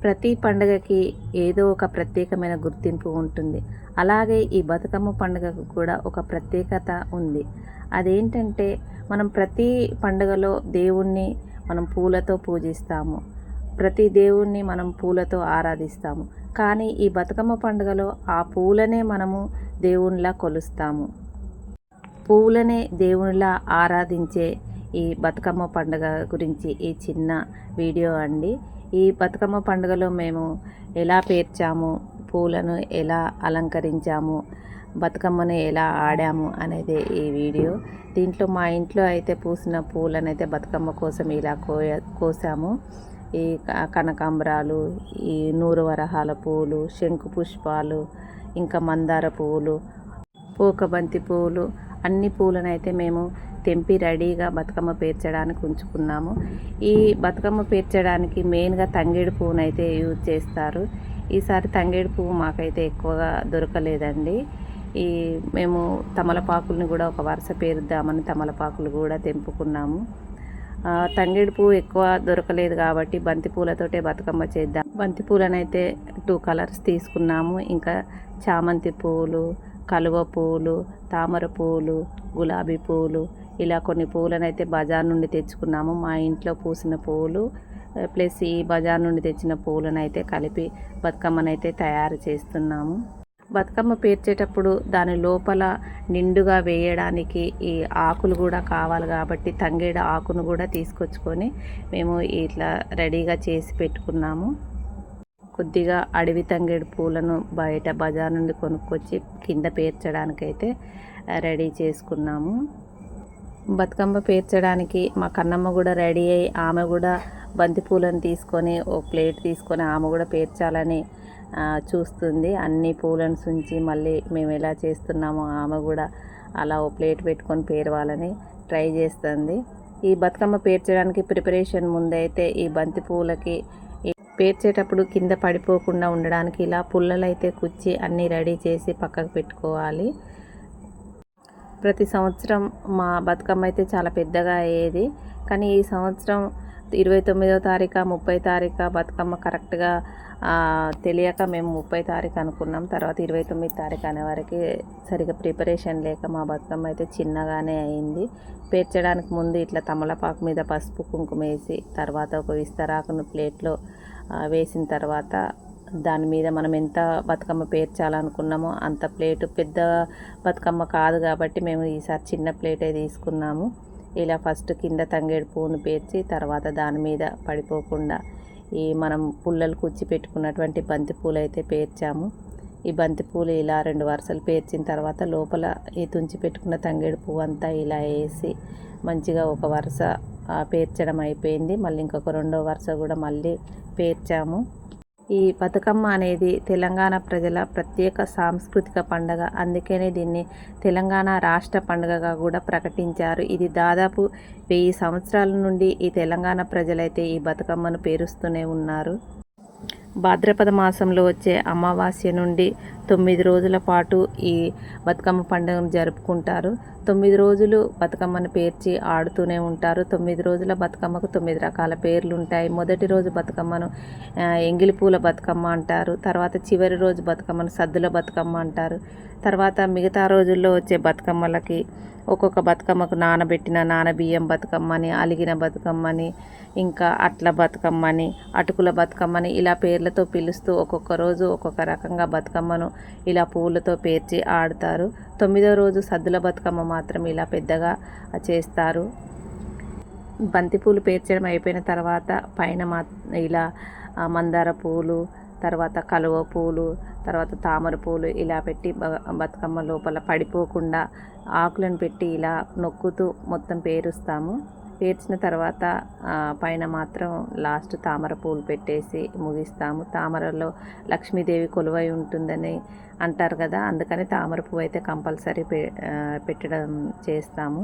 ప్రతి పండుగకి ఏదో ఒక ప్రత్యేకమైన గుర్తింపు ఉంటుంది. అలాగే ఈ బతుకమ్మ పండుగకు కూడా ఒక ప్రత్యేకత ఉంది. అదేంటంటే మనం ప్రతి పండుగలో దేవుణ్ణి మనం పూలతో పూజిస్తాము. ప్రతి దేవుణ్ణి మనం పూలతో ఆరాధిస్తాము. కానీ ఈ బతుకమ్మ పండుగలో ఆ పూలనే మనము దేవునిలా కొలుస్తాము. పూలనే దేవునిలా ఆరాధించే ఈ బతుకమ్మ పండుగ గురించి ఈ చిన్న వీడియో అండి. ఈ బతుకమ్మ పండుగలో మేము ఎలా పేర్చాము, పూలను ఎలా అలంకరించాము, బతుకమ్మను ఎలా ఆడాము అనేది ఈ వీడియో. దీంట్లో మా ఇంట్లో అయితే పూసిన పూలను అయితే బతుకమ్మ కోసం ఇలా కోసాము. ఈ కనకాంబరాలు, ఈ నూరు వరహాల పూలు, శంకు పుష్పాలు, ఇంకా మందార పువ్వులు, పోకబంతి పువ్వులు, అన్ని పూలను అయితే మేము తెంపి రెడీగా బతుకమ్మ పేర్చడానికి ఉంచుకున్నాము. ఈ బతుకమ్మ పేర్చడానికి మెయిన్గా తంగేడు పువ్వును అయితే యూజ్ చేస్తారు. ఈసారి తంగేడు పువ్వు మాకైతే ఎక్కువగా దొరకలేదండి. మేము తమలపాకుల్ని కూడా ఒక వరుస పేరుద్దామని తమలపాకులు కూడా తెంపుకున్నాము. తంగేడు పువ్వు ఎక్కువ దొరకలేదు కాబట్టి బంతి పూలతోటే బతుకమ్మ చేద్దాం. బంతి పూలనైతే 2 కలర్స్ తీసుకున్నాము. ఇంకా చామంతి పువ్వులు, కలువ పువ్వులు, తామర పువ్వులు, గులాబీ పువ్వులు, ఇలా కొన్ని పువ్వులనైతే బజార్ నుండి తెచ్చుకున్నాము. మా ఇంట్లో పూసిన పువ్వులు ప్లస్ ఈ బజార్ నుండి తెచ్చిన పువ్వులను అయితే కలిపి బతుకమ్మనైతే తయారు చేస్తున్నాము. బతుకమ్మ పేర్చేటప్పుడు దాని లోపల నిండుగా వేయడానికి ఈ ఆకులు కూడా కావాలి కాబట్టి తంగేడు ఆకును కూడా తీసుకొచ్చుకొని మేము ఇట్లా రెడీగా చేసి పెట్టుకున్నాము. కొద్దిగా అడవి తంగేడు పూలను బయట బజార్ నుండి కొనుక్కొచ్చి కింద పేర్చడానికైతే రెడీ చేసుకున్నాము. బతుకమ్మ పేర్చడానికి మా కన్నమ్మ కూడా రెడీ అయ్యి ఆమె కూడా బంతి పూలను తీసుకొని ఒక ప్లేట్ తీసుకొని ఆమె కూడా పేర్చాలని చూస్తుంది. అన్ని పూలను సుంచి మళ్ళీ మేము ఎలా చేస్తున్నామో ఆమె కూడా అలా ఓ ప్లేట్ పెట్టుకొని పేరవాలని ట్రై చేస్తుంది. ఈ బతుకమ్మ పేర్చడానికి ప్రిపరేషన్ ముందైతే ఈ బంతి పూలకి పేర్చేటప్పుడు కింద పడిపోకుండా ఉండడానికి ఇలా పుల్లలైతే కుచ్చి అన్నీ రెడీ చేసి పక్కకు పెట్టుకోవాలి. ప్రతి సంవత్సరం మా బతుకమ్మ అయితే చాలా పెద్దగా అయ్యేది. కానీ ఈ సంవత్సరం 29వ తారీఖు 30 తారీఖు బతుకమ్మ కరెక్ట్గా తెలియక మేము 30 తారీఖు అనుకున్నాం. తర్వాత 29 తారీఖు అనే వరకు సరిగ్గా ప్రిపరేషన్ లేక మా బతుకమ్మ అయితే చిన్నగానే అయింది. పేర్చడానికి ముందు ఇట్లా తమలపాకు మీద పసుపు కుంకుమ వేసి తర్వాత ఒక విస్తరాకును ప్లేట్లో వేసిన తర్వాత దాని మీద మనం ఎంత బతుకమ్మ పేర్చాలనుకున్నామో అంత ప్లేటు, పెద్ద బతుకమ్మ కాదు కాబట్టి మేము ఈసారి చిన్న ప్లేటే తీసుకున్నాము. ఇలా ఫస్ట్ కింద తంగేడు పువ్వును పేర్చి తర్వాత దాని మీద పడిపోకుండా ఈ మనం పుల్లలు కుచ్చి పెట్టుకున్నటువంటి బంతి పూలు అయితే పేర్చాము. ఈ బంతి పూలు ఇలా 2 వరుసలు పేర్చిన తర్వాత లోపల ఈ తుంచి పెట్టుకున్న తంగేడు పువ్వు అంతా ఇలా వేసి మంచిగా ఒక వరుస పేర్చడం అయిపోయింది. మళ్ళీ ఇంకొక 2వ వరుస కూడా మళ్ళీ పేర్చాము. ఈ బతుకమ్మ అనేది తెలంగాణ ప్రజల ప్రత్యేక సాంస్కృతిక పండుగ. అందుకనే దీన్ని తెలంగాణ రాష్ట్ర పండుగగా కూడా ప్రకటించారు. ఇది దాదాపు 1000 సంవత్సరాల నుండి ఈ తెలంగాణ ప్రజలైతే ఈ బతుకమ్మను పేరుస్తూనే ఉన్నారు. భాద్రపద మాసంలో వచ్చే అమావాస్య నుండి 9 రోజుల పాటు ఈ బతుకమ్మ పండుగను జరుపుకుంటారు. 9 రోజులు బతుకమ్మను పేర్చి ఆడుతూనే ఉంటారు. 9 రోజుల బతుకమ్మకు 9 రకాల పేర్లు ఉంటాయి. మొదటి రోజు బతుకమ్మను ఎంగిలి పూల బతుకమ్మ అంటారు. తర్వాత చివరి రోజు బతుకమ్మను సద్దుల బతుకమ్మ అంటారు. తర్వాత మిగతా రోజుల్లో వచ్చే బతుకమ్మలకి ఒక్కొక్క బతుకమ్మకు నానబెట్టిన నానబియ్యం బతుకమ్మని, అలిగిన బతుకమ్మని, ఇంకా అట్ల బతుకమ్మని, అటుకుల బతుకమ్మని ఇలా పేర్లతో పిలుస్తూ ఒక్కొక్క రోజు ఒక్కొక్క రకంగా బతుకమ్మను ఇలా పూలతో పేర్చి ఆడతారు. 9వ రోజు సద్దుల బతుకమ్మ మాత్రం ఇలా పెద్దగా చేస్తారు. బంతిపూలు పేర్చడం అయిపోయిన తర్వాత పైన ఇలా మందార పూలు, తర్వాత కలువ పూలు, తర్వాత తామర పూలు ఇలా పెట్టి బతుకమ్మ లోపల పడిపోకుండా ఆకులను పెట్టి ఇలా నొక్కుతూ మొత్తం పేరుస్తాము. పేర్చిన తర్వాత పైన మాత్రం లాస్ట్ తామర పూలు పెట్టేసి ముగిస్తాము. తామరలో లక్ష్మీదేవి కొలువై ఉంటుందని అంటారు కదా, అందుకని తామర పువ్వు అయితే కంపల్సరీ పెట్టడం చేస్తాము.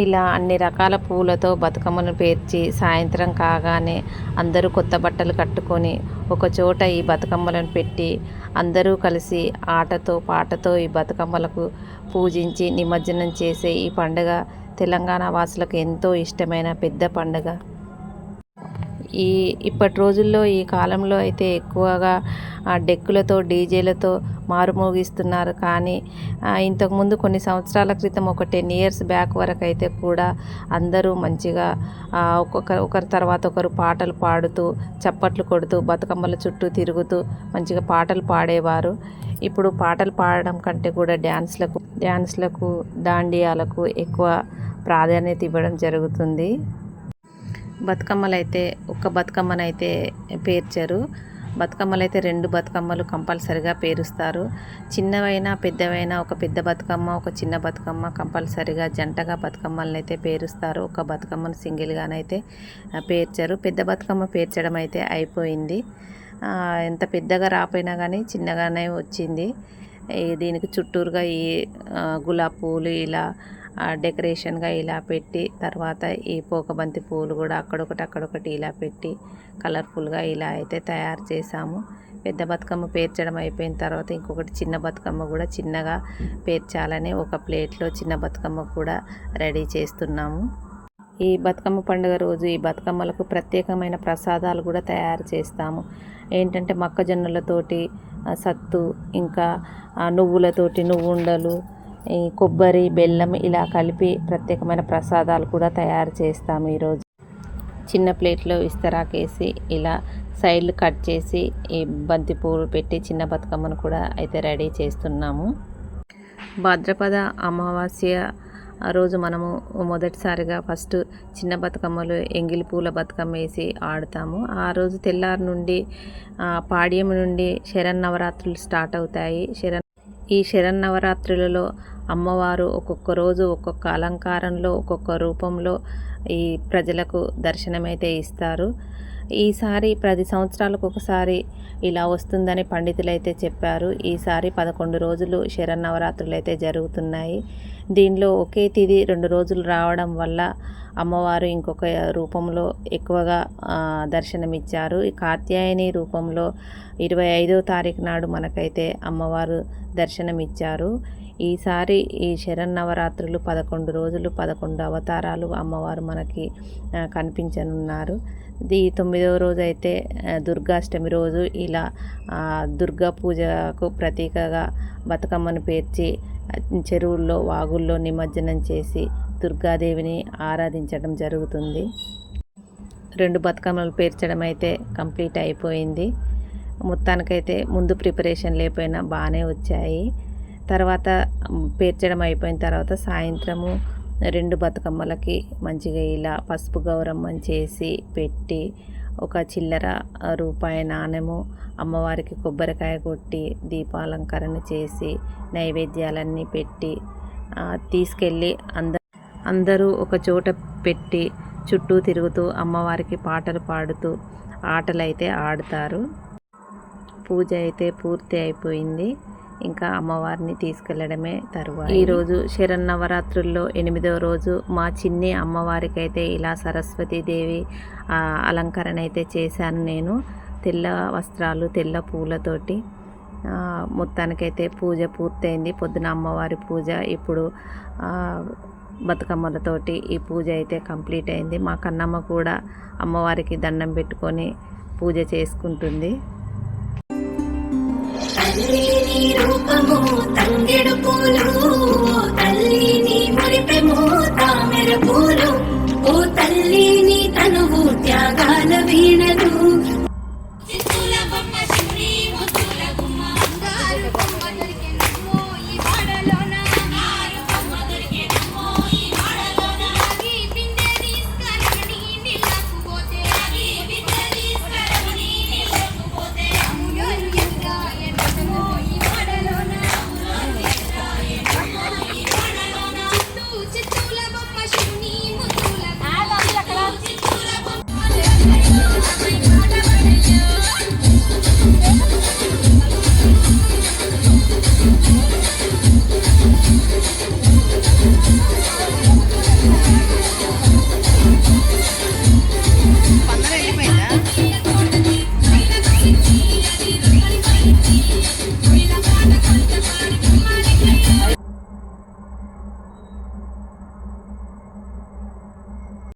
ఇలా అన్ని రకాల పూలతో బతుకమ్మను పేర్చి సాయంత్రం కాగానే అందరూ కొత్త బట్టలు కట్టుకొని ఒక చోట ఈ బతుకమ్మలను పెట్టి అందరూ కలిసి ఆటతో పాటతో ఈ బతుకమ్మలకు పూజించి నిమజ్జనం చేసే ఈ పండుగ తెలంగాణ వాసులకు ఎంతో ఇష్టమైన పెద్ద పండుగ. ఈ ఇప్పటి రోజుల్లో ఈ కాలంలో అయితే ఎక్కువగా డెక్కులతో డీజేలతో మారుమోగిస్తున్నారు. కానీ ఇంతకుముందు కొన్ని సంవత్సరాల క్రితం ఒక 10 ఇయర్స్ బ్యాక్ వరకు అయితే కూడా అందరూ మంచిగా ఒకరి తర్వాత ఒకరు పాటలు పాడుతూ చప్పట్లు కొడుతూ బతుకమ్మల చుట్టూ తిరుగుతూ మంచిగా పాటలు పాడేవారు. ఇప్పుడు పాటలు పాడడం కంటే కూడా డ్యాన్స్లకు దాండియాలకు ఎక్కువ ప్రాధాన్యత ఇవ్వడం జరుగుతుంది. బతుకమ్మలైతే ఒక్క బతుకమ్మనైతే పేర్చరు. బతుకమ్మలైతే 2 బతుకమ్మలు కంపల్సరిగా పేరుస్తారు. చిన్నవైనా పెద్దవైనా ఒక పెద్ద బతుకమ్మ ఒక చిన్న బతుకమ్మ కంపల్సరిగా జంటగా బతుకమ్మలను అయితే పేరుస్తారు. ఒక బతుకమ్మను సింగిల్గానైతే పేర్చరు. పెద్ద బతుకమ్మ పేర్చడం అయితే అయిపోయింది. ఎంత పెద్దగా రాపోయినా కానీ చిన్నగానే వచ్చింది. దీనికి చుట్టూరుగా ఈ గులాబీ పువ్వులు ఇలా డెకరేషన్గా ఇలా పెట్టి తర్వాత ఈ పోకబంతి పువ్వులు కూడా అక్కడొకటి ఇలా పెట్టి కలర్ఫుల్గా ఇలా అయితే తయారు చేసాము. పెద్ద బతుకమ్మ పేర్చడం అయిపోయిన తర్వాత ఇంకొకటి చిన్న బతుకమ్మ కూడా చిన్నగా పేర్చాలని ఒక ప్లేట్లో చిన్న బతుకమ్మ కూడా రెడీ చేస్తున్నాము. ఈ బతుకమ్మ పండుగ రోజు ఈ బతుకమ్మలకు ప్రత్యేకమైన ప్రసాదాలు కూడా తయారు చేస్తాము. ఏంటంటే మొక్కజొన్నలతోటి సత్తు, ఇంకా నువ్వులతోటి నువ్వుండలు, ఈ కొబ్బరి బెల్లం ఇలా కలిపి ప్రత్యేకమైన ప్రసాదాలు కూడా తయారు చేస్తాము. ఈరోజు చిన్న ప్లేట్లో విస్తరాకేసి ఇలా సైడ్లు కట్ చేసి ఈ బంతి పువ్వులు పెట్టి చిన్న బతుకమ్మను కూడా అయితే రెడీ చేస్తున్నాము. భాద్రపద అమావాస్య రోజు మనము మొదటిసారిగా ఫస్ట్ చిన్న బతుకమ్మలు ఎంగిలి పూల బతుకమ్మ వేసి ఆడతాము. ఆ రోజు తెల్లారి నుండి పాడ్యం నుండి శరన్నవరాత్రులు స్టార్ట్ అవుతాయి. ఈ శరన్నవరాత్రులలో అమ్మవారు ఒక్కొక్క రోజు ఒక్కొక్క అలంకారంలో ఒక్కొక్క రూపంలో ఈ ప్రజలకు దర్శనమైతే ఇస్తారు. ఈసారి 10 సంవత్సరాలకు ఒకసారి ఇలా వస్తుందని పండితులు అయితే చెప్పారు. ఈసారి 11 రోజులు శరన్నవరాత్రులు అయితే జరుగుతున్నాయి. దీనిలో ఒకే తిథి 2 రోజులు రావడం వల్ల అమ్మవారు ఇంకొక రూపంలో ఎక్కువగా దర్శనమిచ్చారు. ఈ కాత్యాయని రూపంలో 25వ తారీఖు నాడు మనకైతే అమ్మవారు దర్శనమిచ్చారు. ఈసారి ఈ శరన్నవరాత్రులు 11 రోజులు 11 అవతారాలు అమ్మవారు మనకి కనిపించనున్నారు. 9వ రోజు అయితే దుర్గాష్టమి రోజు ఇలా దుర్గా పూజకు ప్రతీకగా బతుకమ్మను పేర్చి చెరువుల్లో వాగుల్లో నిమజ్జనం చేసి దుర్గాదేవిని ఆరాధించడం జరుగుతుంది. 2 బతుకమ్మలు పేర్చడం అయితే కంప్లీట్ అయిపోయింది. మొత్తానికైతే ముందు ప్రిపరేషన్ లేకపోయినా బాగానే వచ్చాయి. తర్వాత పేర్చడం అయిపోయిన తర్వాత సాయంత్రము 2 బతుకమ్మలకి మంచిగా ఇలా పసుపు గౌరమ్మని చేసి పెట్టి ఒక చిల్లర రూపాయి నాణెము అమ్మవారికి కొబ్బరికాయ కొట్టి దీపాలంకరణ చేసి నైవేద్యాలన్నీ పెట్టి తీసుకెళ్ళి అందరూ ఒక చోట పెట్టి చుట్టూ తిరుగుతూ అమ్మవారికి పాటలు పాడుతూ ఆటలైతే ఆడుతారు. పూజ అయితే పూర్తి అయిపోయింది. ఇంకా అమ్మవారిని తీసుకెళ్లడమే తరువాత. ఈరోజు శరన్నవరాత్రుల్లో 8వ రోజు మా చిన్ని అమ్మవారికి అయితే ఇలా సరస్వతీదేవి అలంకరణ అయితే చేశాను నేను. తెల్ల వస్త్రాలు తెల్ల పూలతోటి మొత్తానికైతే పూజ పూర్తయింది. పొద్దున అమ్మవారి పూజ, ఇప్పుడు బతుకమ్మలతోటి ఈ పూజ అయితే కంప్లీట్ అయింది. మా కన్నమ్మ కూడా అమ్మవారికి దండం పెట్టుకొని పూజ చేసుకుంటుంది. రూపము తంగెడు పూలు తల్లిని మురిపెము తామెర పూలు